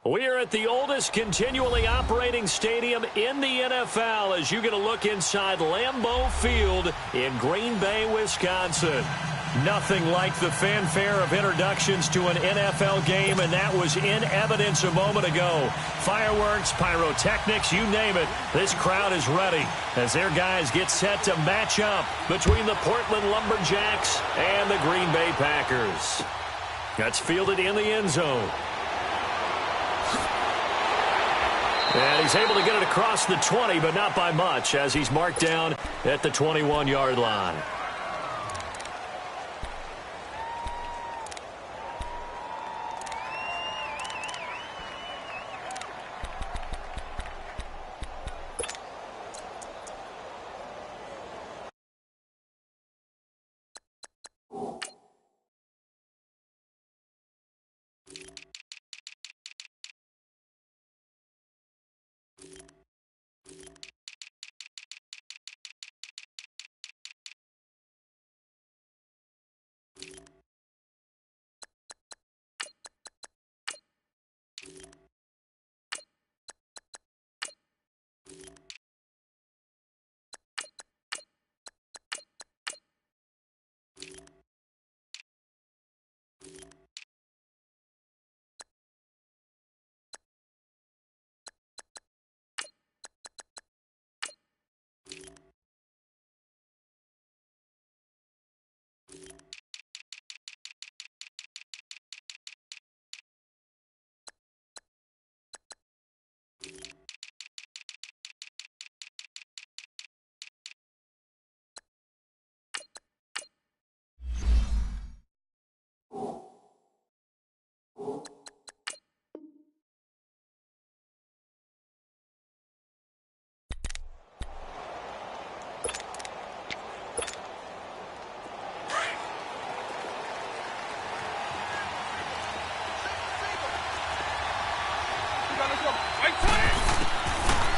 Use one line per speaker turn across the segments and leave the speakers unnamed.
We are at the oldest continually operating stadium in the NFL as you get a look inside Lambeau Field in Green Bay, Wisconsin. Nothing like the fanfare of introductions to an NFL game, and that was in evidence a moment ago. Fireworks, pyrotechnics, you name it. This crowd is ready as their guys get set to match up between the Portland Lumberjacks and the Green Bay Packers. That's fielded in the end zone. And he's able to get it across the 20, but not by much, as he's marked down at the 21-yard line.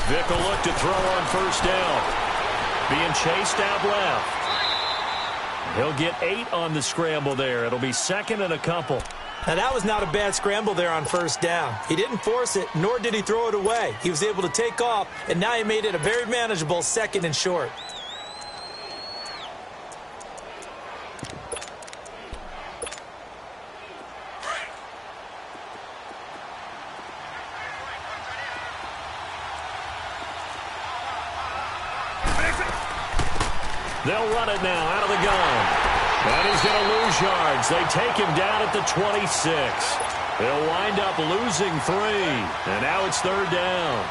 Vick will look to throw on first down. Being chased out left. He'll get 8 on the scramble there. It'll be second and a couple.
Now, that was not a bad scramble there on first down. He didn't force it, nor did he throw it away. He was able to take off, and now he made it a very manageable second and short.
They'll run it now out of the gun. And he's going to lose yards. They take him down at the 26. He'll wind up losing 3. And now it's third down.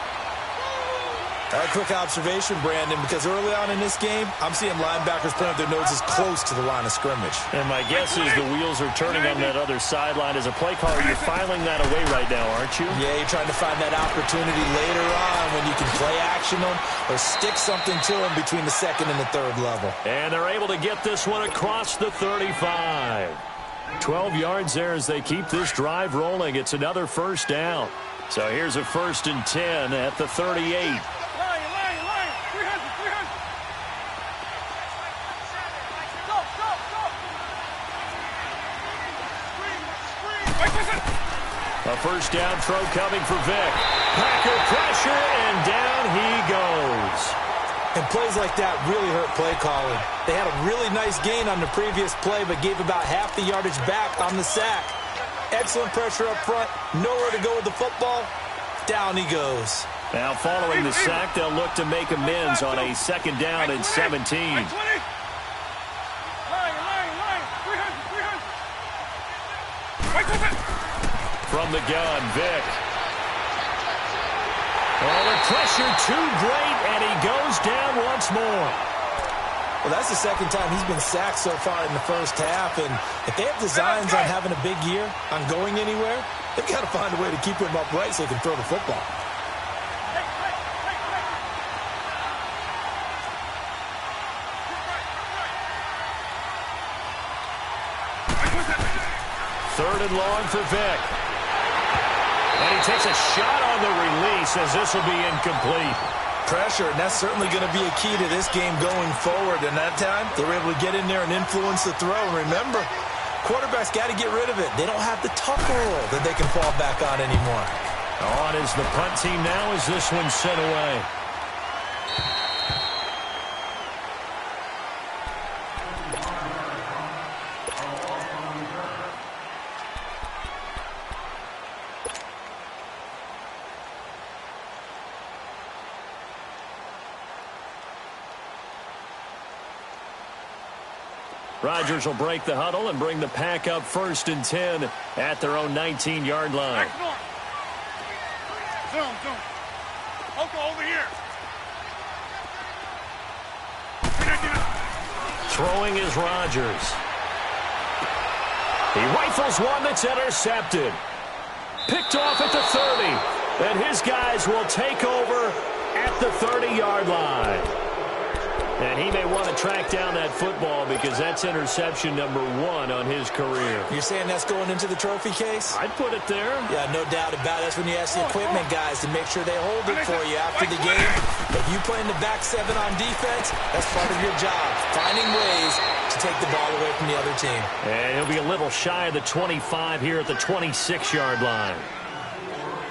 A quick observation, Brandon, because early on in this game, I'm seeing linebackers putting their noses close to the line of scrimmage.
And my guess is the wheels are turning on that other sideline. As a play caller, you're filing that away right now, aren't you?
Yeah, you're trying to find that opportunity later on when you can play action them or stick something to them between the second and the third level.
And they're able to get this one across the 35. 12 yards there as they keep this drive rolling. It's another first down. So here's a 1st and 10 at the 38. A first down throw coming for Vick. Packer pressure, and down he goes.
And plays like that really hurt play calling. They had a really nice gain on the previous play, but gave about half the yardage back on the sack. Excellent pressure up front. Nowhere to go with the football. Down he goes.
Now following the sack, they'll look to make amends on a second down and 17. From the gun, Vick. Oh, the pressure too great, and he goes down once more.
Well, that's the second time he's been sacked so far in the first half, and if they have designs on having a big year, on going anywhere, they've got to find a way to keep him upright so he can throw the football.
Third and long for Vick. And he takes a shot on the release as this will be incomplete.
Pressure, and that's certainly going to be a key to this game going forward. And that time, they were able to get in there and influence the throw. And remember, quarterbacks got to get rid of it. They don't have the tuck roll that they can fall back on anymore.
On is the punt team now as this one's sent away. Rodgers will break the huddle and bring the pack up 1st and 10 at their own 19-yard line.
Zoom. Oko over here.
Throwing is Rodgers. He rifles one that's intercepted. Picked off at the 30. And his guys will take over at the 30-yard line. And he may want to track down that football because that's interception number 1 on his career.
You're saying that's going into the trophy case?
I'd put it there.
Yeah, no doubt about it. That's when you ask the equipment guys to make sure they hold it for you after the game. If you play in the back 7 on defense, that's part of your job, finding ways to take the ball away from the other team.
And he'll be a little shy of the 25 here at the 26-yard line.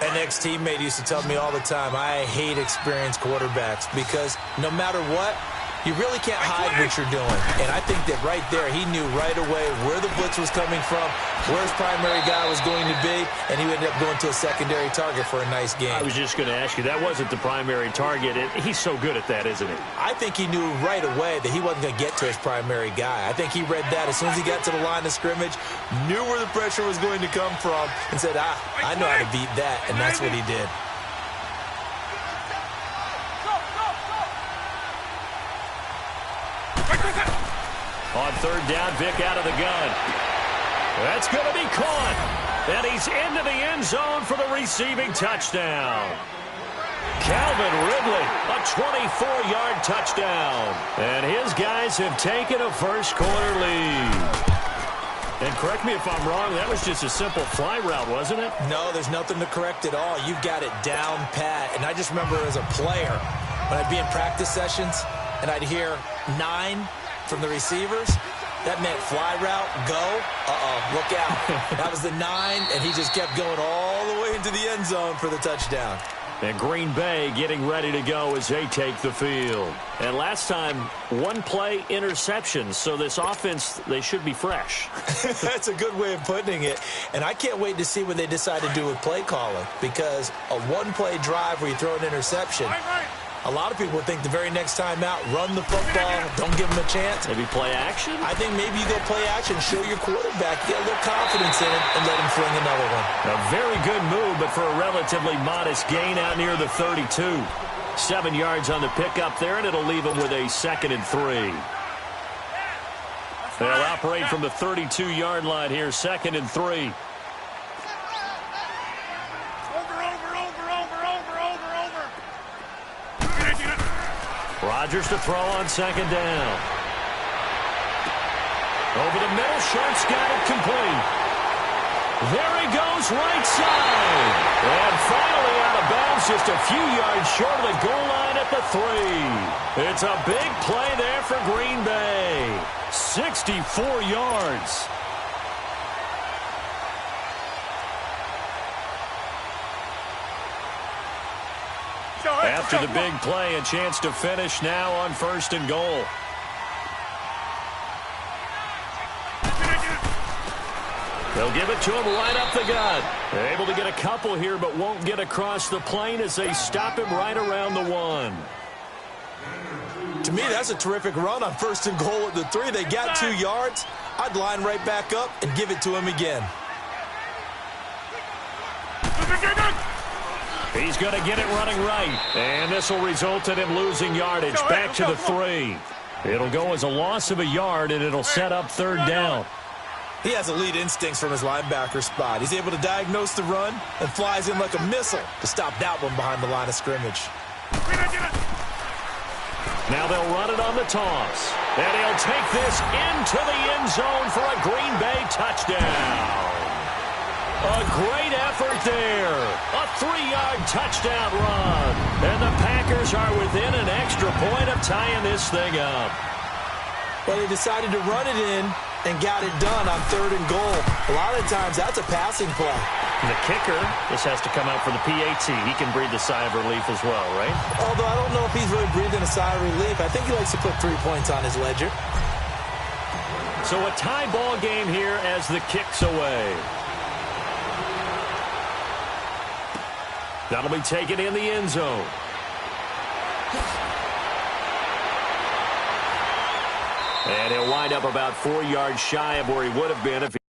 An ex-teammate used to tell me all the time, I hate experienced quarterbacks because no matter what, you really can't hide what you're doing. And I think that right there, he knew right away where the blitz was coming from, where his primary guy was going to be, and he ended up going to a secondary target for a nice game.
I was just going to ask you, that wasn't the primary target. He's so good at that, isn't he?
I think he knew right away that he wasn't going to get to his primary guy. I think he read that as soon as he got to the line of scrimmage, knew where the pressure was going to come from, and said, I know how to beat that, and that's what he did.
On 3rd down, Vic out of the gun. That's going to be caught. And he's into the end zone for the receiving touchdown. Calvin Ridley, a 24-yard touchdown. And his guys have taken a first-quarter lead. And correct me if I'm wrong, that was just a simple fly route, wasn't it?
No, there's nothing to correct at all. You've got it down pat. And I just remember as a player, when I'd be in practice sessions, and I'd hear 9 from the receivers, that meant fly route, go, look out. That was the 9, and he just kept going all the way into the end zone for the touchdown.
And Green Bay getting ready to go as they take the field. And last time, 1-play interception, so this offense, they should be fresh.
That's a good way of putting it. And I can't wait to see what they decide to do with play calling, because a 1-play drive where you throw an interception, a lot of people would think the very next time out, run the football, don't give them a chance.
Maybe play action?
I think maybe you go play action, show your quarterback, get a little confidence in him, and let him fling another one.
A very good move, but for a relatively modest gain out near the 32. 7 yards on the pickup there, and it'll leave him with a 2nd and 3. They'll operate from the 32-yard line here, 2nd and 3. Rodgers to throw on 2nd down. Over the middle, Sharp's got it complete. There he goes, right side. And finally out of bounds, just a few yards short of the goal line at the 3. It's a big play there for Green Bay. 64 yards. After the big play, a chance to finish now on 1st and goal. They'll give it to him right up the gut. They're able to get a couple here, but won't get across the plane as they stop him right around the 1.
To me, that's a terrific run on 1st and goal at the 3. They got 2 yards. I'd line right back up and give it to him again.
He's going to get it running right. And this will result in him losing yardage. Back to the 3. It'll go as a loss of a yard, and it'll set up 3rd down.
He has elite instincts from his linebacker spot. He's able to diagnose the run and flies in like a missile to stop that one behind the line of scrimmage.
Now they'll run it on the toss. And he'll take this into the end zone for a Green Bay touchdown. A great effort there. A 3-yard touchdown run. And the Packers are within an extra point of tying this thing up.
Well, they decided to run it in
and got it done on 3rd and goal. A lot of times, that's a passing play.
And the kicker just has to come out for the PAT. He can breathe a sigh of relief as well, right?
Although I don't know if he's really breathing a sigh of relief. I think he likes to put 3 points on his ledger.
So a tie ball game here as the kick's away. That'll be taken in the end zone. And he'll wind up about 4 yards shy of where he would have been if he...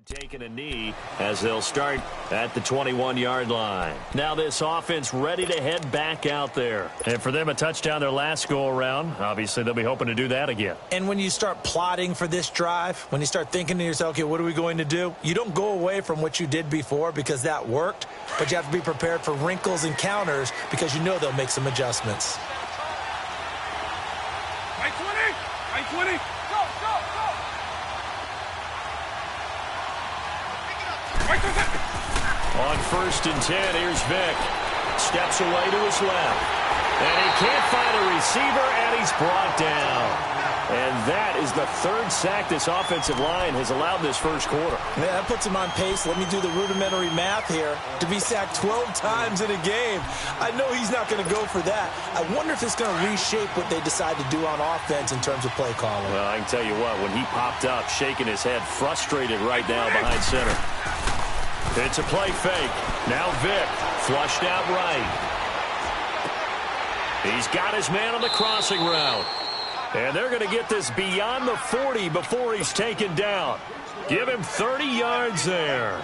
taking a knee as they'll start at the 21-yard line. Now this offense ready to head back out there. And for them, a touchdown their last go-around. Obviously, they'll be hoping to do that again.
And when you start plotting for this drive, when you start thinking to yourself, okay, what are we going to do? You don't go away from what you did before because that worked, but you have to be prepared for wrinkles and counters because you know they'll make some adjustments.
Right 20! Right 20! Go, go, go!
On 1st and 10, here's Vic. Steps away to his left. And he can't find a receiver, and he's brought down. And that is the 3rd sack this offensive line has allowed this first quarter.
Yeah, that puts him on pace. Let me do the rudimentary math here. To be sacked 12 times in a game, I know he's not going to go for that. I wonder if it's going to reshape what they decide to do on offense in terms of play calling.
Well, I can tell you what, when he popped up, shaking his head, frustrated right now behind center. It's a play fake. Now Vic, flushed out right. He's got his man on the crossing route. And they're going to get this beyond the 40 before he's taken down. Give him 30 yards there.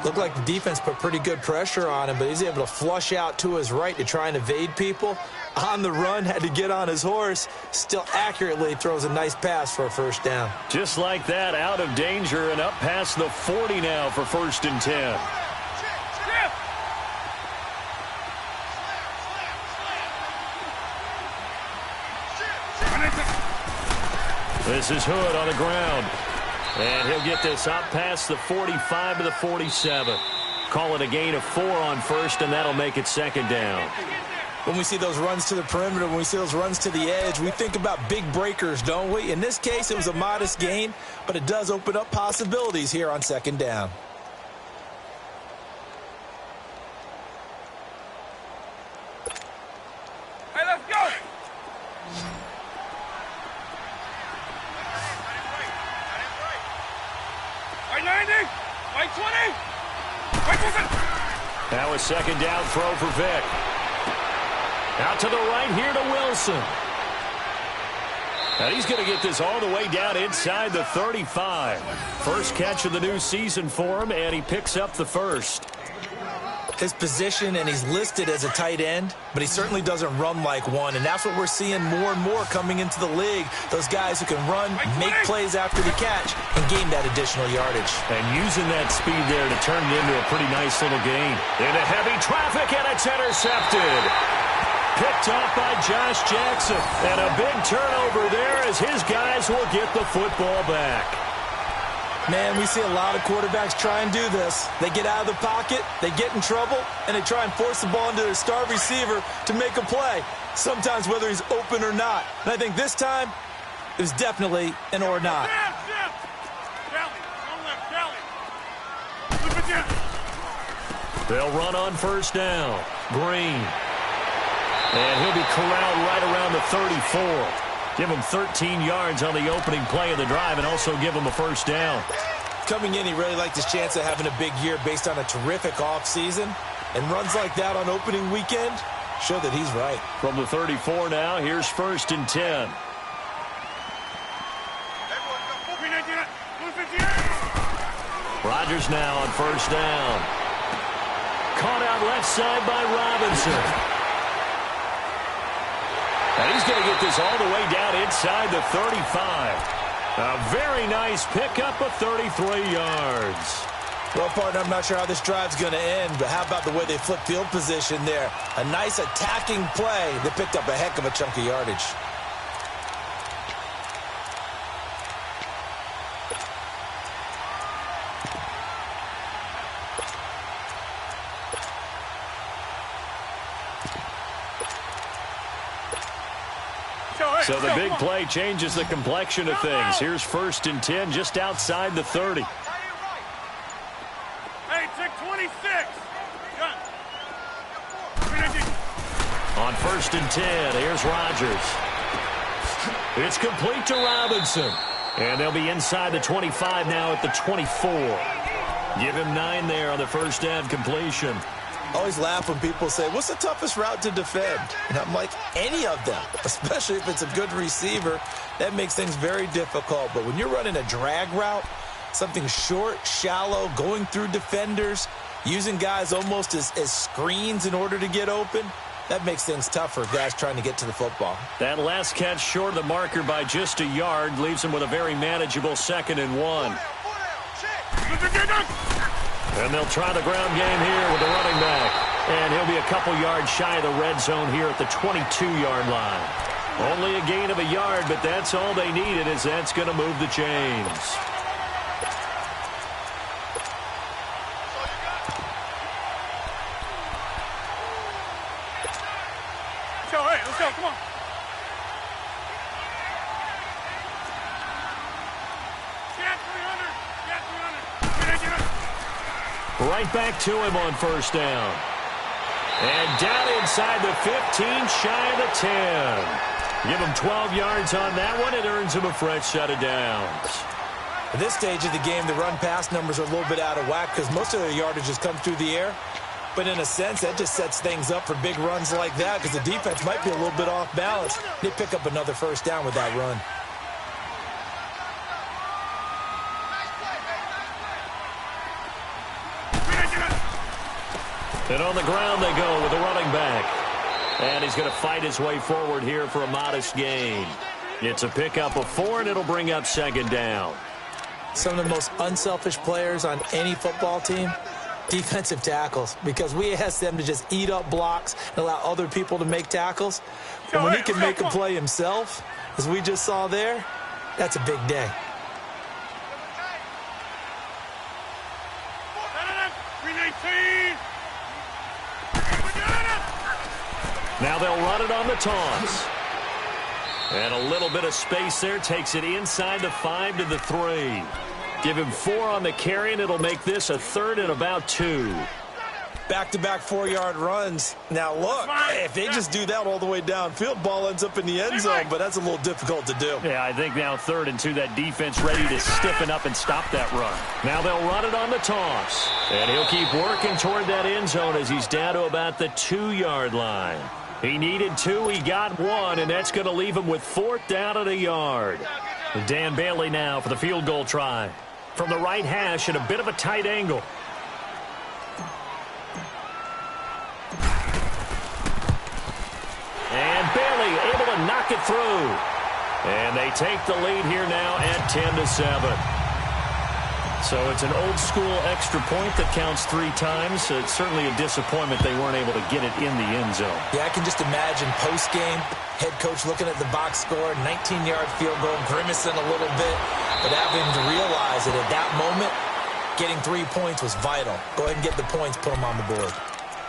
Looked like the defense put pretty good pressure on him, but he's able to flush out to his right to try and evade people. On the run, had to get on his horse. Still accurately throws a nice pass for a 1st down.
Just like that, out of danger and up past the 40 now for 1st and 10. This is Hood on the ground. And he'll get this up past the 45 to the 47. Call it a gain of 4 on 1st, and that'll make it 2nd down.
When we see those runs to the perimeter, when we see those runs to the edge, we think about big breakers, don't we? In this case, it was a modest gain, but it does open up possibilities here on 2nd down.
Hey, let's go! Right 90! Right 20! Right 20!
Now a 2nd down throw for Vic. Out to the right here to Wilson. And he's going to get this all the way down inside the 35. First catch of the new season for him, and he picks up the 1st.
His position, and he's listed as a tight end, but he certainly doesn't run like one, and that's what we're seeing more and more coming into the league. Those guys who can run, make plays after the catch, and gain that additional yardage.
And using that speed there to turn it into a pretty nice little gain. Into heavy traffic, and it's intercepted. Picked off by Josh Jackson. And a big turnover there as his guys will get the football back.
Man, we see a lot of quarterbacks try and do this. They get out of the pocket, they get in trouble, and they try and force the ball into their star receiver to make a play, sometimes whether he's open or not. And I think this time, it was definitely an or not.
They'll run on 1st down. Green. And he'll be corralled right around the 34. Give him 13 yards on the opening play of the drive and also give him a 1st down.
Coming in, he really liked his chance of having a big year based on a terrific offseason. And runs like that on opening weekend show that he's right.
From the 34 now, here's 1st and 10. Rodgers now on 1st down. Caught out left side by Robinson. And he's going to get this all the way down inside the 35. A very nice pickup of 33 yards.
Well, partner, I'm not sure how this drive's going to end, but how about the way they flip field position there? A nice attacking play. They picked up a heck of a chunk of yardage.
So the big play changes the complexion of things. Here's 1st and 10 just outside the 30.
Hey, take 26.
On 1st and 10, here's Rodgers. It's complete to Robinson. And they'll be inside the 25 now at the 24. Give him 9 there on the first down completion.
I always laugh when people say, what's the toughest route to defend? And I'm like, any of them, especially if it's a good receiver. That makes things very difficult. But when you're running a drag route, something short, shallow, going through defenders, using guys almost as screens in order to get open, that makes things tougher for guys trying to get to the football.
That last catch short of the marker by just a yard leaves him with a very manageable 2nd and 1. And they'll try the ground game here with the running back. And he'll be a couple yards shy of the red zone here at the 22-yard line. Only a gain of a yard, but that's all they needed, as that's going to move the chains.
Let's go, come on.
Right back to him on 1st down. And down inside the 15, shy of the 10. Give him 12 yards on that one. It earns him a fresh set of downs.
At this stage of the game, the run-pass numbers are a little bit out of whack because most of their yardage has come through the air. But in a sense, that just sets things up for big runs like that because the defense might be a little bit off balance. They pick up another 1st down with that run.
And on the ground they go with the running back. And he's going to fight his way forward here for a modest gain. It's a pickup of 4, and it'll bring up 2nd down.
Some of the most unselfish players on any football team, defensive tackles, because we ask them to just eat up blocks and allow other people to make tackles. And when he can make a play himself, as we just saw there, that's a big day.
Now they'll run it on the toss. And a little bit of space there takes it inside the 5 to the 3. Give him 4 on the carry, and it'll make this a 3rd and about 2.
Back-to-back 4-yard runs. Now, look, if they just do that all the way downfield, ball ends up in the end zone, but that's a little difficult to do.
Yeah, I think now 3rd and 2, that defense ready to stiffen up and stop that run. Now they'll run it on the toss. And he'll keep working toward that end zone as he's down to about the 2-yard line. He needed 2, he got 1, and that's going to leave him with 4th down at a yard. Dan Bailey now for the field goal try. From the right hash at a bit of a tight angle. And Bailey able to knock it through. And they take the lead here now at 10-7. So it's an old-school extra point that counts 3 times. It's certainly a disappointment they weren't able to get it in the end zone.
Yeah, I can just imagine post-game, head coach looking at the box score, 19-yard field goal, grimacing a little bit, but having to realize that at that moment, getting 3 points was vital. Go ahead and get the points, put them on the board.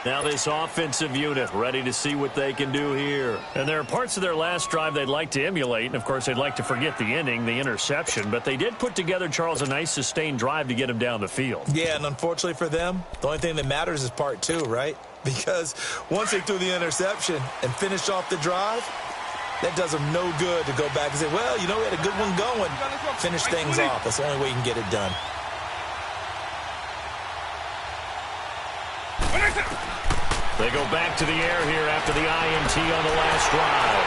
Now this offensive unit ready to see what they can do here. And there are parts of their last drive they'd like to emulate. And, of course, they'd like to forget the ending, the interception. But they did put together, Charles, a nice sustained drive to get him down the field.
Yeah, and unfortunately for them, the only thing that matters is part 2, right? Because once they threw the interception and finished off the drive, that does them no good to go back and say, well, you know, we had a good one going. Finish things off. That's the only way you can get it done.
They go back to the air here after the INT on the last drive.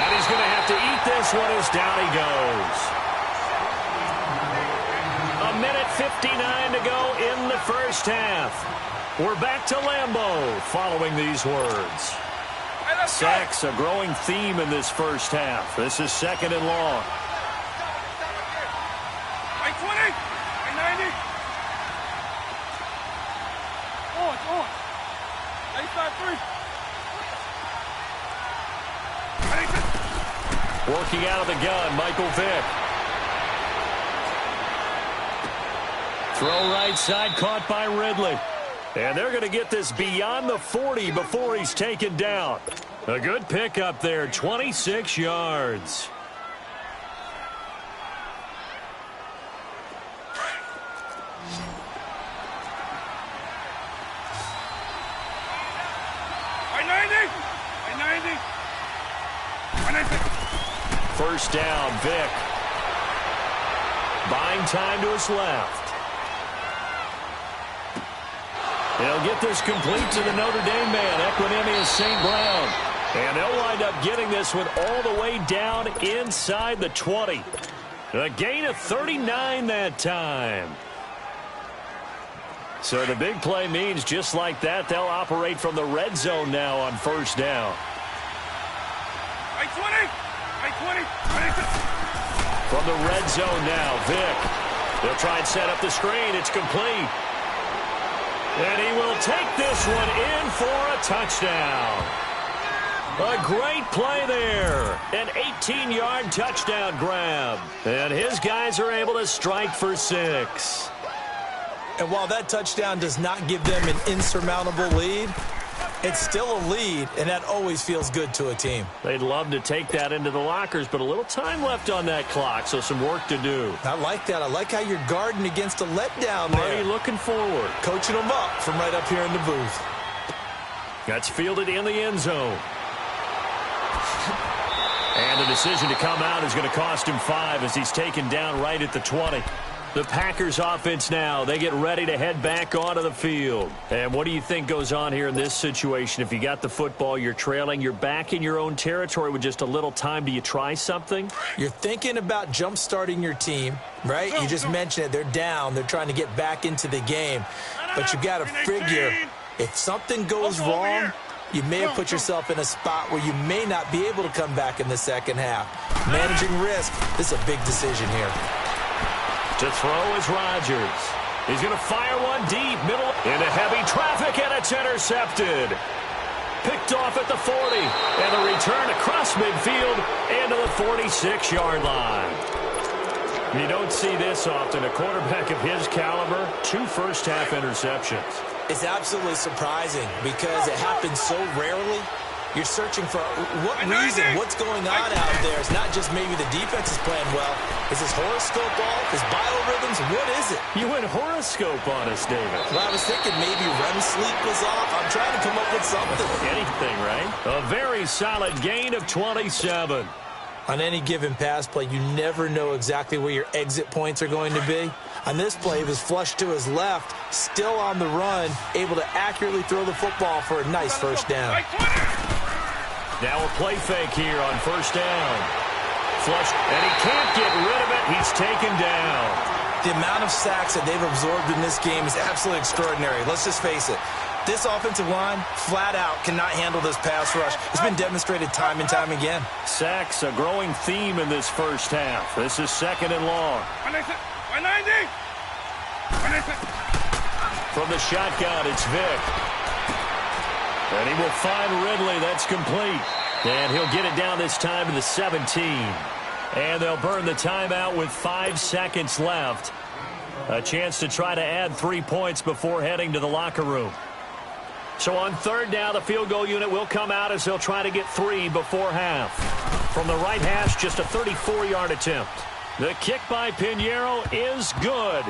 And he's going to have to eat this one as down he goes. 1:59 to go in the first half. We're back to Lambeau following these words. Sacks, a growing theme in this first half. This is 2nd and long.
Right 20. Right 90. On. Late side 3.
Working out of the gun, Michael Vick. Throw right side, caught by Ridley. And they're going to get this beyond the 40 before he's taken down. A good pickup there, 26 yards.
Right 90. Right 90.
First down, Vick. Buying time to his left. They'll get this complete to the Notre Dame man, Equinemius St. Brown. And they'll wind up getting this one all the way down inside the 20. A gain of 39 that time. So the big play means just like that, they'll operate from the red zone now on first down.
Right 20. Right 20.
From the red zone now, Vick. They'll try and set up the screen. It's complete. And he will take this one in for a touchdown. A great play there. An 18-yard touchdown grab. And his guys are able to strike for 6.
And while that touchdown does not give them an insurmountable lead, it's still a lead, and that always feels good to a team.
They'd love to take that into the lockers, but a little time left on that clock, so some work to do.
I like that. I like how you're guarding against a letdown
Marty
there.
looking forward.
Coaching them up from right up here in the booth.
That's fielded in the end zone. And the decision to come out is going to cost him 5 as he's taken down right at the 20. The Packers offense now, they get ready to head back onto the field. And what do you think goes on here in this situation? If you got the football, you're trailing, you're back in your own territory with just a little time. Do you try something?
You're thinking about jump-starting your team, right? You just mentioned it. They're down. They're trying to get back into the game. But you got to figure if something goes wrong, you may have put yourself in a spot where you may not be able to come back in the second half. Managing risk, this is a big decision here.
To throw is Rodgers. He's going to fire one deep, middle, into heavy traffic, and it's intercepted. Picked off at the 40, and the return across midfield into the 46-yard line. You don't see this often. A quarterback of his caliber, 2 first-half interceptions.
It's absolutely surprising because it happens so rarely. You're searching for what reason, what's going on out there. It's not just maybe the defense is playing well. Is his horoscope off? His biorhythms? What is it?
You went horoscope on us, David.
Well, I was thinking maybe REM sleep was off. I'm trying to come up with something.
Anything, right? A very solid gain of 27.
On any given pass play, you never know exactly where your exit points are going to be. On this play, he was flushed to his left, still on the run, able to accurately throw the football for a nice first down.
Now a play fake here on first down. Flush, and he can't get rid of it. He's taken down.
The amount of sacks that they've absorbed in this game is absolutely extraordinary. Let's just face it. This offensive line, flat out, cannot handle this pass rush. It's been demonstrated time and time again.
Sacks, a growing theme in this first half. This is 2nd and long.
190.
From the shotgun, it's Vick. And he will find Ridley. That's complete. And he'll get it down this time to the 17. And they'll burn the timeout with 5 seconds left. A chance to try to add 3 points before heading to the locker room. So on third down, the field goal unit will come out as they'll try to get 3 before half. From the right hash, just a 34-yard attempt. The kick by Pinheiro is good.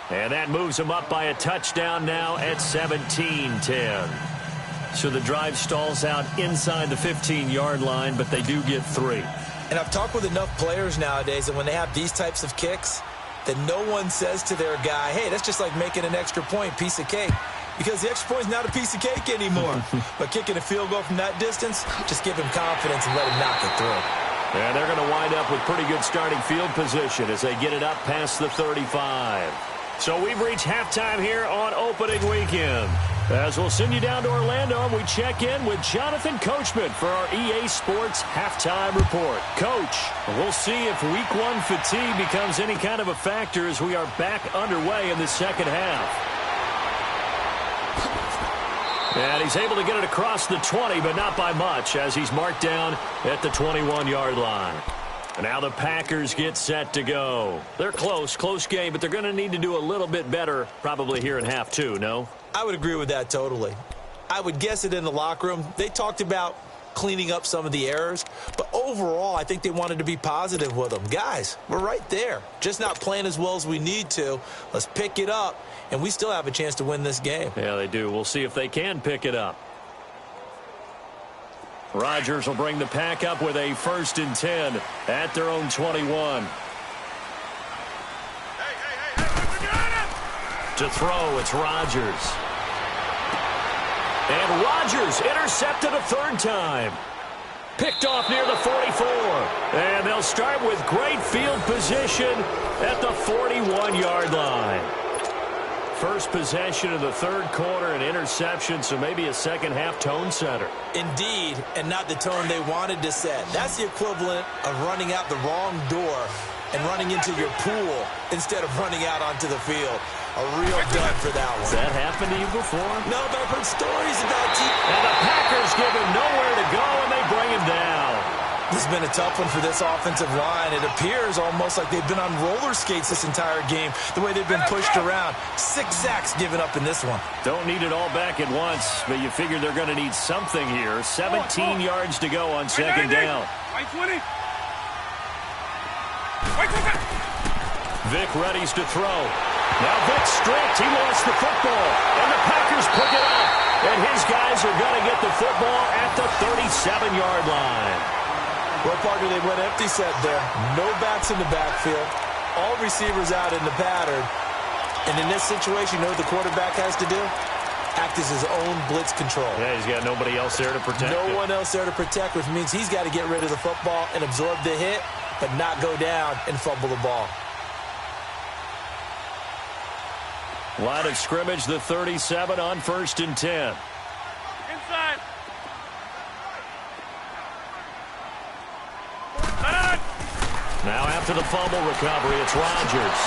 And that moves him up by a touchdown now at 17-10. So the drive stalls out inside the 15-yard line, but they do get 3.
And I've talked with enough players nowadays that when they have these types of kicks, that no one says to their guy, hey, that's just like making an extra point, piece of cake. Because the extra point is not a piece of cake anymore. But kicking a field goal from that distance, just give him confidence and let him knock it through.
And they're going to wind up with pretty good starting field position as they get it up past the 35. So we've reached halftime here on opening weekend. As we'll send you down to Orlando, and we check in with Jonathan Coachman for our EA Sports Halftime Report. Coach, we'll see if Week 1 fatigue becomes any kind of a factor as we are back underway in the second half. And he's able to get it across the 20, but not by much, as he's marked down at the 21-yard line. And now the Packers get set to go. They're close game, but they're going to need to do a little bit better probably here in half two, no?
I would agree with that totally. I would guess it in the locker room. They talked about cleaning up some of the errors, but overall, I think they wanted to be positive with them. Guys, we're right there. Just not playing as well as we need to. Let's pick it up, and we still have a chance to win this game.
Yeah, they do. We'll see if they can pick it up. Rodgers will bring the pack up with a 1st and 10 at their own 21. To throw, it's Rodgers. And Rodgers intercepted a 3rd time. Picked off near the 44. And they'll start with great field position at the 41-yard line. First possession of the 3rd quarter, an interception, so maybe a second-half tone setter.
Indeed, and not the tone they wanted to set. That's the equivalent of running out the wrong door and running into your pool instead of running out onto the field. A real dud for that one.
Has that happened to you before?
No, but I've heard stories about teams.
And the Packers give him nowhere to go, and they bring him down.
This has been a tough one for this offensive line. It appears almost like they've been on roller skates this entire game, the way they've been pushed around. 6 sacks given up in this one.
Don't need it all back at once, but you figure they're going to need something here. 17 yards to go on 2nd down. Vic readies to throw. Now Vic stripped. He lost the football, and the Packers pick it up. And his guys are going to get the football at the 37-yard line.
Well, partner, they went empty set there. No backs in the backfield. All receivers out in the pattern. And in this situation, you know what the quarterback has to do? Act as his own blitz control.
Yeah, he's got nobody else there to protect him.
No one else there to protect, which means he's got to get rid of the football and absorb the hit, but not go down and fumble the ball.
Line of scrimmage, the 37 on 1st and 10.
Inside.
Now after the fumble recovery, it's Rodgers.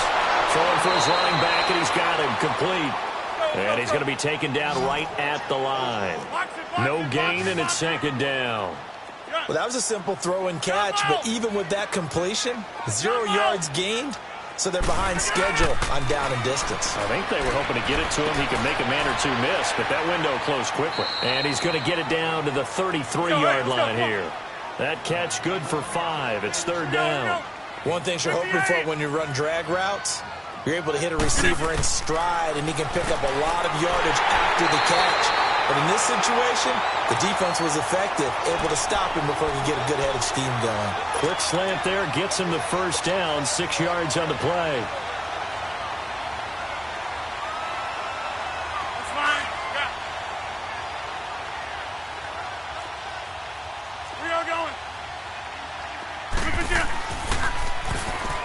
Throwing for his running back, and he's got him complete. And he's going to be taken down right at the line. No gain, and it's 2nd down.
Well, that was a simple throw and catch, but even with that completion, 0 yards gained, so they're behind schedule on down and distance.
I think they were hoping to get it to him. He could make a man or two miss, but that window closed quickly. And he's going to get it down to the 33-yard line here. That catch good for 5. It's 3rd down.
One thing you're hoping for when you run drag routes, you're able to hit a receiver in stride, and he can pick up a lot of yardage after the catch. But in this situation, the defense was effective, able to stop him before he could get a good head of steam going.
Quick slant there gets him the 1st down, 6 yards on the play.
That's fine. Yeah. We are going.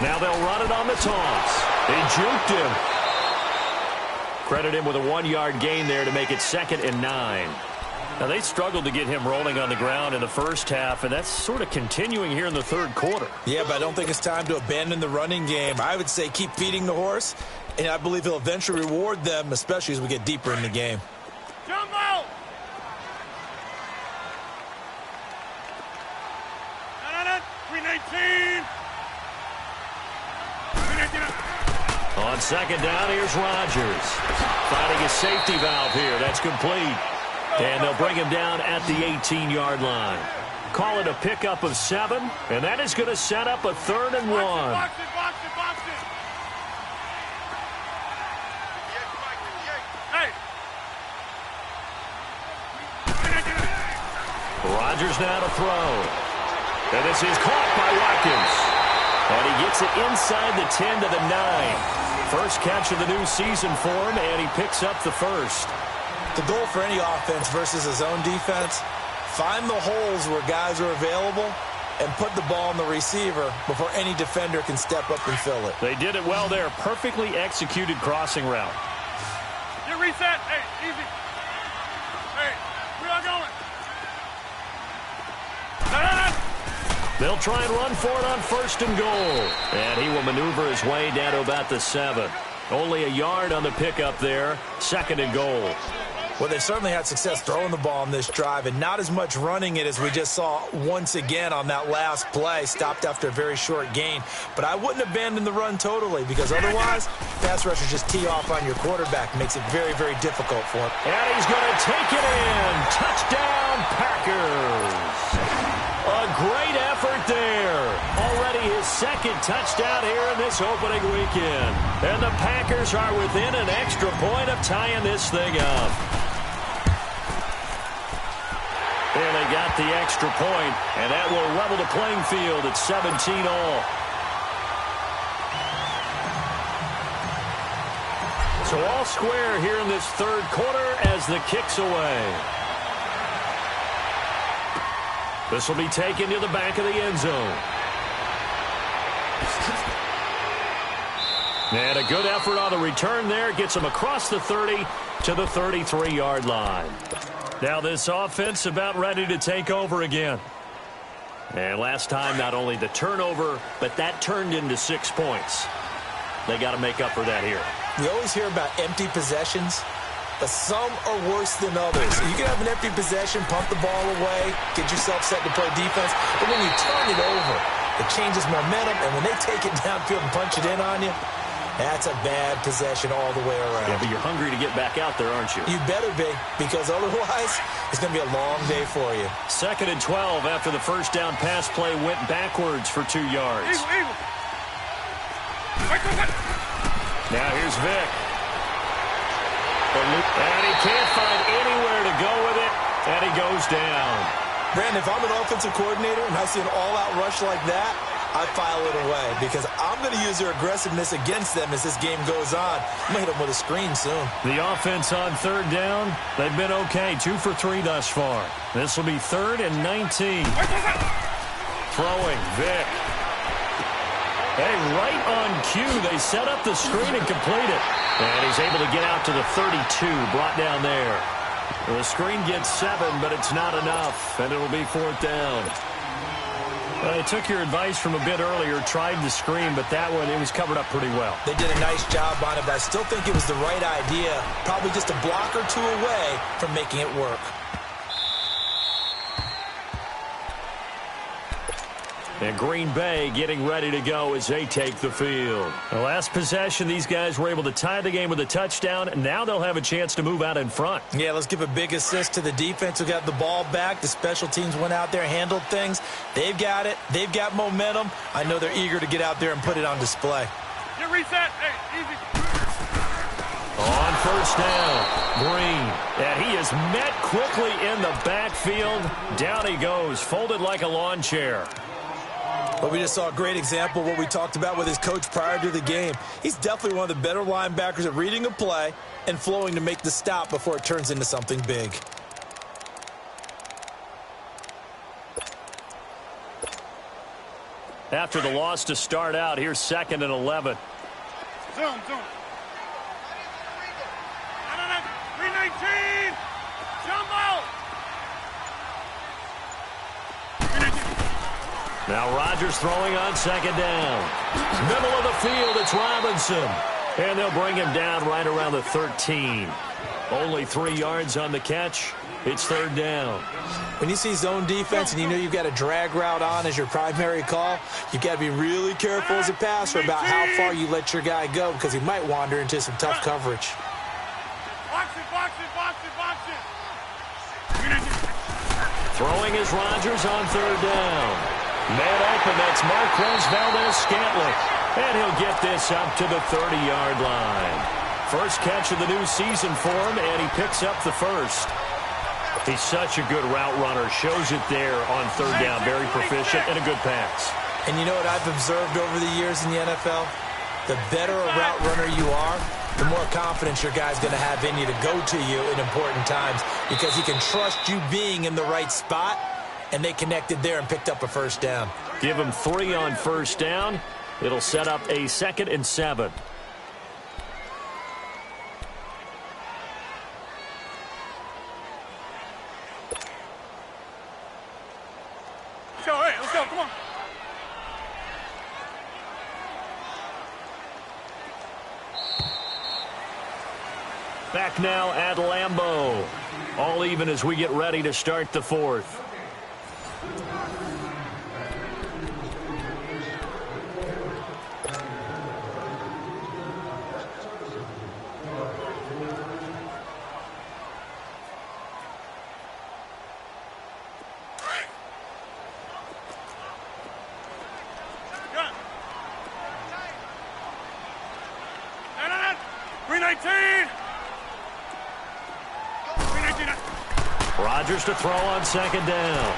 Now they'll run it on the toss. They juked him. Credit him with a 1-yard gain there to make it 2nd and 9. Now, they struggled to get him rolling on the ground in the first half, and that's sort of continuing here in the 3rd quarter.
Yeah, but I don't think it's time to abandon the running game. I would say keep feeding the horse, and I believe he'll eventually reward them, especially as we get deeper in the game.
Jump out! No. 319!
On 2nd down, here's Rodgers. Finding a safety valve here. That's complete. And they'll bring him down at the 18-yard line. Call it a pickup of 7, and that is going to set up a 3rd and 1.
Box it. Hey!
Rodgers now to throw. And this is caught by Watkins. And he gets it inside the 10 to the 9. First catch of the new season for him, and he picks up the 1st.
The goal for any offense versus his own defense, find the holes where guys are available and put the ball on the receiver before any defender can step up and fill it.
They did it well there. Perfectly executed crossing route.
Get reset. Hey, easy.
They'll try and run for it on 1st and goal. And he will maneuver his way down to about the 7. Only a yard on the pickup there. 2nd and goal.
Well, they've certainly had success throwing the ball on this drive, and not as much running it as we just saw once again on that last play. Stopped after a very short gain. But I wouldn't abandon the run totally, because otherwise, pass rushers just tee off on your quarterback. Makes it very, very difficult for him.
And he's going to take it in. Touchdown, Packers. A great effort there. Already his 2nd touchdown here in this opening weekend. And the Packers are within an extra point of tying this thing up. And they got the extra point, and that will level the playing field at 17 all. So all square here in this 3rd quarter as the kick's away. This will be taken to the back of the end zone. And a good effort on the return there. Gets him across the 30 to the 33-yard line. Now this offense about ready to take over again. And last time, not only the turnover, but that turned into 6 points. They got to make up for that here.
We always hear about empty possessions, but some are worse than others. You can have an empty possession, pump the ball away, get yourself set to play defense, but when you turn it over, it changes momentum, and when they take it downfield and punch it in on you, that's a bad possession all the way around.
Yeah, but you're hungry to get back out there, aren't you?
You better be, because otherwise, it's going to be a long day for you.
2nd and 12 after the first down pass play went backwards for 2 yards. Now here's Vic. And he can't find anywhere to go with it, and he goes down.
Brandon, if I'm an offensive coordinator and I see an all-out rush like that, I file it away because I'm going to use their aggressiveness against them as this game goes on. I'm going to hit them with a screen soon.
The offense on 3rd down, they've been okay. 2 for 3 thus far. This will be 3rd and 19. Throwing, Vic. Hey, right on cue, they set up the screen and complete it. And he's able to get out to the 32, brought down there. The screen gets 7, but it's not enough, and it'll be 4th down. They took your advice from a bit earlier, tried the screen, but that one, it was covered up pretty well.
They did a nice job on it, but I still think it was the right idea. Probably just a block or 2 away from making it work.
And Green Bay getting ready to go as they take the field. The last possession, these guys were able to tie the game with a touchdown, and now they'll have a chance to move out in front.
Yeah, let's give a big assist to the defense who got the ball back. The special teams went out there, handled things. They've got it. They've got momentum. I know they're eager to get out there and put it on display.
Get reset. Hey, easy.
On 1st down, Green. And he is met quickly in the backfield. Down he goes, folded like a lawn chair.
But we just saw a great example of what we talked about with his coach prior to the game. He's definitely one of the better linebackers at reading a play and flowing to make the stop before it turns into something big.
After the loss to start out, here's 2nd and 11.
Zoom. 319. Jumbo.
Now Rodgers throwing on 2nd down. Middle of the field, it's Robinson. And they'll bring him down right around the 13. Only 3 yards on the catch. It's 3rd down.
When you see zone defense and you know you've got a drag route on as your primary call, you've got to be really careful as a passer about how far you let your guy go because he might wander into some tough coverage.
Box it.
Throwing is Rodgers on 3rd down. Man open, that's Marquez Valdez-Scantling. And he'll get this up to the 30-yard line. First catch of the new season for him, and he picks up the first. He's such a good route runner. Shows it there on 3rd down. Very proficient and a good pass.
And you know what I've observed over the years in the NFL? The better a route runner you are, the more confidence your guy's going to have in you to go to you in important times because he can trust you being in the right spot, and they connected there and picked up a first down.
Give him 3 on 1st down. It'll set up a 2nd and 7.
Hey, let's go. Come on.
Back now at Lambeau. All even as we get ready to start the fourth. Rodgers to throw on second down.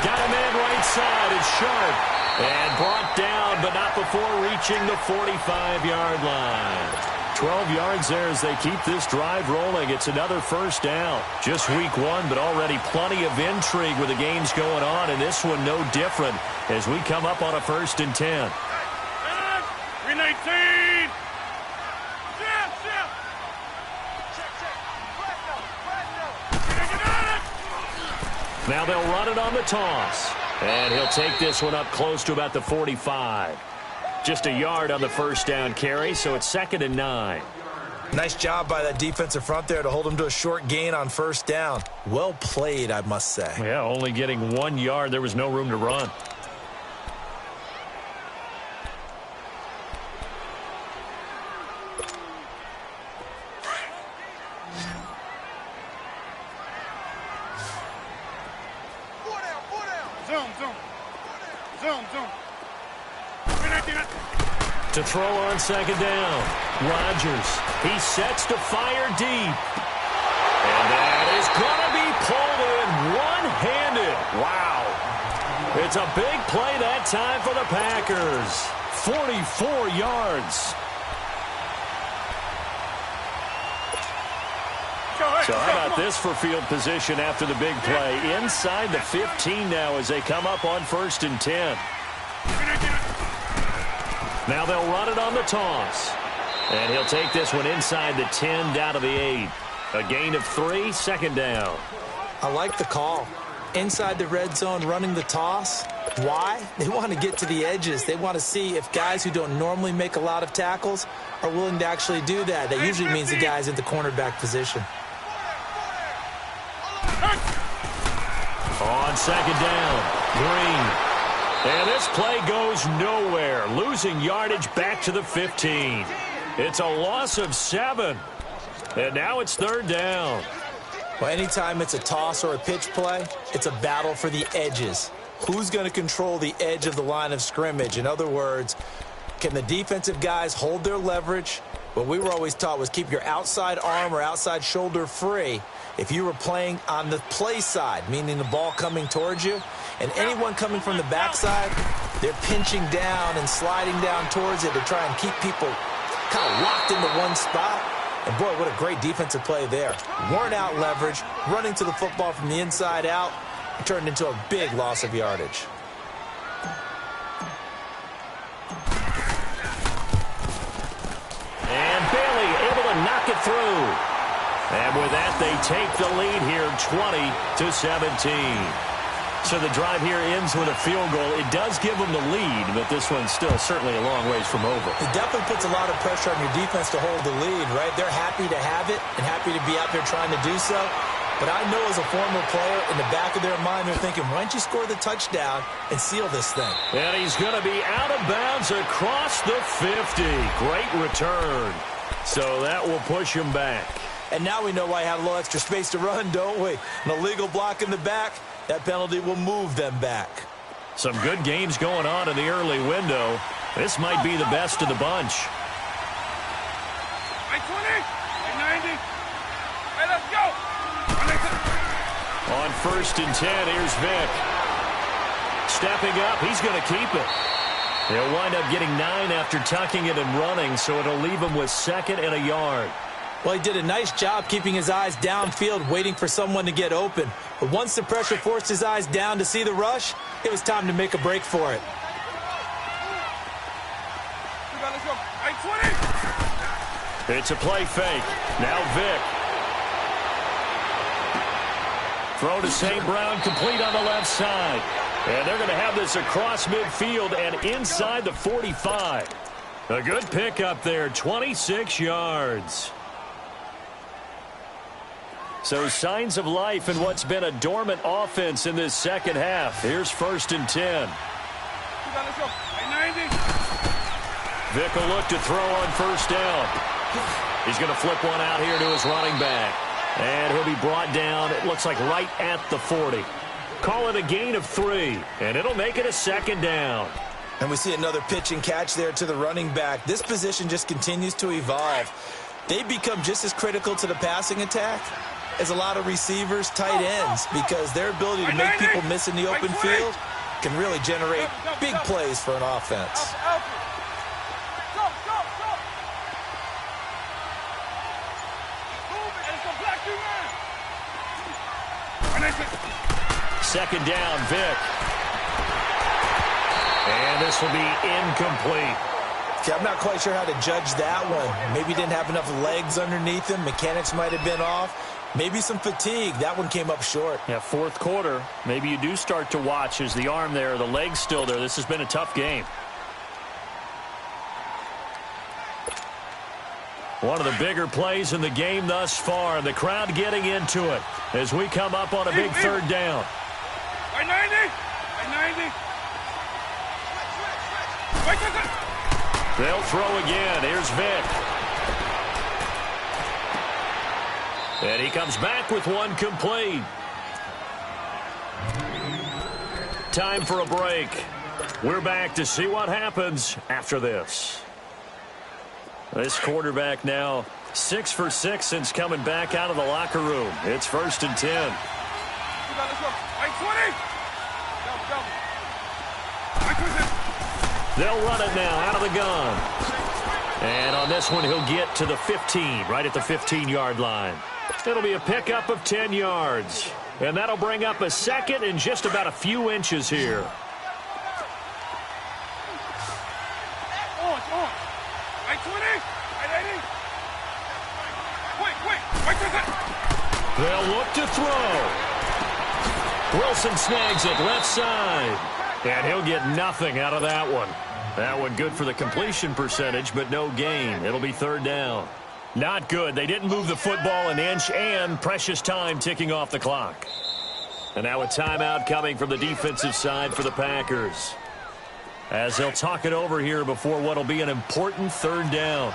Got a man right side. It's Sharp. And brought down, but not before reaching the 45-yard line. 12 yards there as they keep this drive rolling. It's another first down. Just week one, but already plenty of intrigue with the games going on, and this one no different as we come up on a 1st and 10.
319.
Now they'll run it on the toss. And he'll take this one up close to about the 45. Just a yard on the first down carry, so it's 2nd and 9.
Nice job by that defensive front there to hold him to a short gain on first down. Well played, I must say.
Yeah, only getting 1 yard. There was no room to run. To throw on second down. Rodgers. He sets to fire deep. And that is going to be pulled in one-handed. Wow. It's a big play that time for the Packers. 44 yards. So how about this for field position after the big play? Inside the 15 now as they come up on 1st and 10. Now they'll run it on the toss. And he'll take this one inside the 10 down to the 8. A gain of 3, 2nd down.
I like the call. Inside the red zone running the toss. Why? They want to get to the edges. They want to see if guys who don't normally make a lot of tackles are willing to actually do that. That usually means the guys at the cornerback position.
On second down, Green. And this play goes nowhere, losing yardage back to the 15. It's a loss of 7. And now it's 3rd down.
Well, anytime it's a toss or a pitch play, it's a battle for the edges. Who's going to control the edge of the line of scrimmage? In other words, can the defensive guys hold their leverage? What we were always taught was keep your outside arm or outside shoulder free if you were playing on the play side, meaning the ball coming towards you. And anyone coming from the backside, they're pinching down and sliding down towards it to try and keep people kind of locked into one spot. And boy, what a great defensive play there. Worn out leverage, running to the football from the inside out, it turned into a big loss of yardage.
And Bailey able to knock it through. And with that, they take the lead here 20-17. So the drive here ends with a field goal. It does give them the lead, but this one's still certainly a long ways from over.
It definitely puts a lot of pressure on your defense to hold the lead, right? They're happy to have it and happy to be out there trying to do so. But I know as a former player, in the back of their mind, they're thinking, why don't you score the touchdown and seal this thing?
And he's going to be out of bounds across the 50. Great return. So that will push him back.
And now we know why I have a little extra space to run, don't we? An illegal block in the back. That penalty will move them back.
Some good games going on in the early window. This might be the best of the bunch.
90. Hey, let's go.
On 1st and 10, here's Vic. Stepping up, he's going to keep it. He'll wind up getting 9 after tucking it and running, so it'll leave him with 2nd and a yard.
Well, he did a nice job keeping his eyes downfield, waiting for someone to get open. But once the pressure forced his eyes down to see the rush, it was time to make a break for it.
Let's go. 20.
It's a play fake. Now Vic. Throw to St. Brown, complete on the left side. And they're going to have this across midfield and inside the 45. A good pickup there, 26 yards. So signs of life in what's been a dormant offense in this second half. Here's 1st and 10. Vic will look to throw on 1st down. He's going to flip one out here to his running back. And he'll be brought down, it looks like right at the 40. Call it a gain of 3, and it'll make it a 2nd down.
And we see another pitch and catch there to the running back. This position just continues to evolve. They become just as critical to the passing attack as a lot of receivers, tight ends, because their ability to make people miss in the open field can really generate big plays for an offense.
Second down, Vic. And this will be incomplete.
Okay, I'm not quite sure how to judge that one. Maybe he didn't have enough legs underneath him. Mechanics might have been off. Maybe some fatigue. That one came up short.
Yeah, 4th quarter. Maybe you do start to watch as the arm there, the leg's still there. This has been a tough game. One of the bigger plays in the game thus far. The crowd getting into it as we come up on a big 3rd down.
By 90. By 90.
They'll throw again. Here's Vic. And he comes back with one complete. Time for a break. We're back to see what happens after this. This quarterback now 6 for 6 since coming back out of the locker room. It's 1st and 10. They'll run it now out of the gun. And on this one, he'll get to the 15, right at the 15-yard line. It'll be a pickup of 10 yards. And that'll bring up a 2nd and just about a few inches here. They'll look to throw. Wilson snags it left side. And he'll get nothing out of that one. That one good for the completion percentage, but no gain. It'll be 3rd down. Not good. They didn't move the football an inch, and precious time ticking off the clock. And now a timeout coming from the defensive side for the Packers, as they'll talk it over here before what will be an important 3rd down.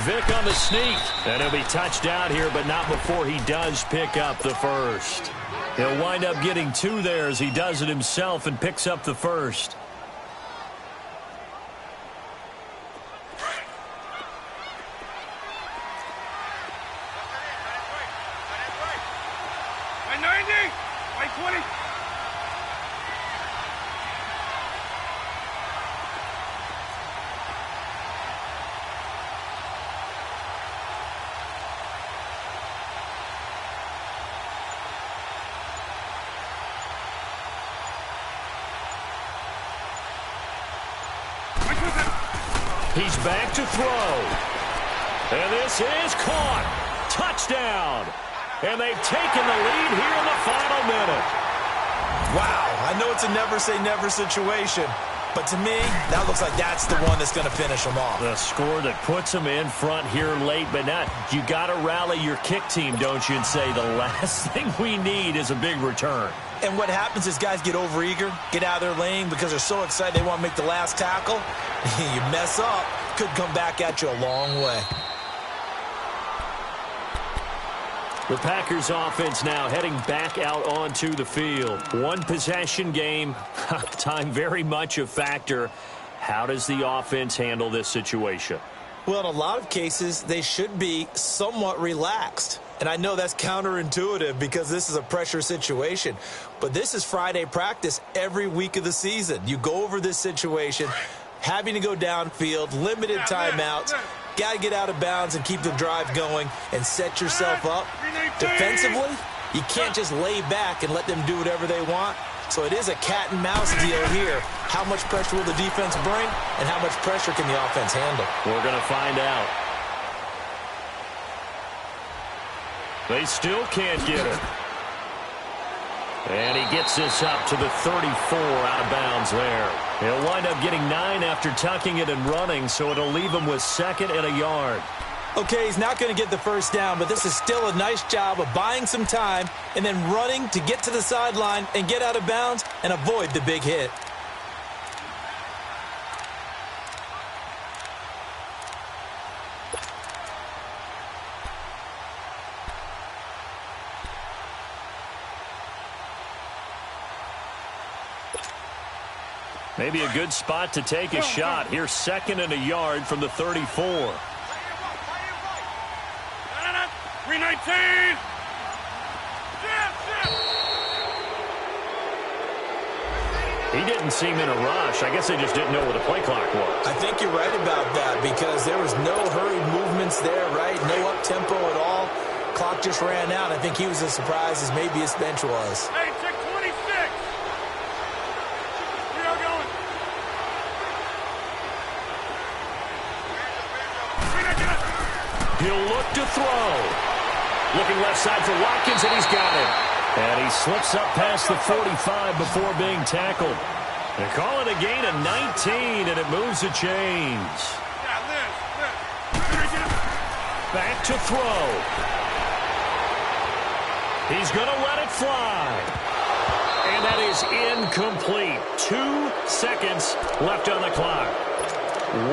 Vic on the sneak, and he'll be touched out here, but not before he does pick up the 1st. He'll wind up getting 2 there as he does it himself and picks up the 1st.
By 90, by 20.
He's back to throw. And this is caught. Touchdown. And they've taken the lead here in the final minute.
Wow, I know it's a never-say-never situation, but to me, that looks like that's the one that's going to finish them off.
The score that puts them in front here late, but not. You got to rally your kick team, don't you, and say the last thing we need is a big return.
And what happens is guys get overeager, get out of their lane because they're so excited they want to make the last tackle. You mess up, could come back at you a long way.
The Packers offense now heading back out onto the field. One possession game, time very much a factor. How does the offense handle this situation?
Well, in a lot of cases, they should be somewhat relaxed. And I know that's counterintuitive because this is a pressure situation. But this is Friday practice every week of the season. You go over this situation, having to go downfield, limited timeouts. Got to get out of bounds and keep the drive going and set yourself up. Defensively, you can't just lay back and let them do whatever they want. So it is a cat and mouse deal here. How much pressure will the defense bring and how much pressure can the offense handle?
We're going to find out. They still can't get it. And he gets this up to the 34 out of bounds there. He'll wind up getting 9 after tucking it and running, so it'll leave him with 2nd and a yard.
Okay, he's not going to get the first down, but this is still a nice job of buying some time and then running to get to the sideline and get out of bounds and avoid the big hit.
Maybe a good spot to take a shot. Here's 2nd and a yard from the 34.
319.
He didn't seem in a rush. I guess they just didn't know what the play clock was.
I think you're right about that because there was no hurried movements there, right? No up-tempo at all. Clock just ran out. I think he was as surprised as maybe his bench was.
Hey, check 26. We are going.
He'll look to throw. Looking left side for Watkins, and he's got it. And he slips up past the 45 before being tackled. They call it a gain of 19, and it moves the chains. Back to throw. He's going to let it fly. And that is incomplete. 2 seconds left on the clock.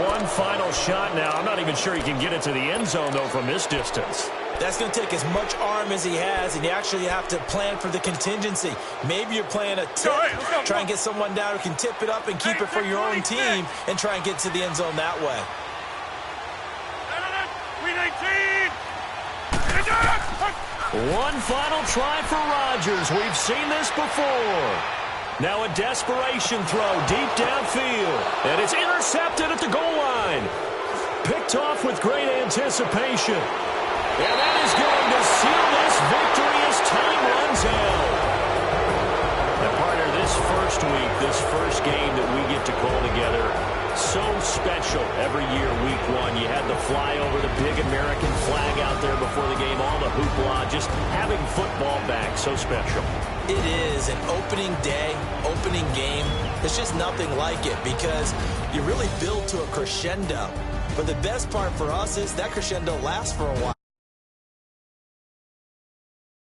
One final shot now. I'm not even sure he can get it to the end zone, though, from this distance.
That's going to take as much arm as he has, and you actually have to plan for the contingency. Maybe you're playing a tip, try and get someone down who can tip it up and keep it for your own team and try and get to the end zone that way.
319.
One final try for Rodgers. We've seen this before. Now a desperation throw deep downfield. And it's intercepted at the goal line. Picked off with great anticipation. And that is going to seal this victory as time runs out. And partner, this first week, this first game that we get to call together, so special every year, week 1. You had the flyover, the big American flag out there before the game, all the hoopla, just having football back, so special.
It is an opening day, opening game. There's just nothing like it because you really build to a crescendo. But the best part for us is that crescendo lasts for a while.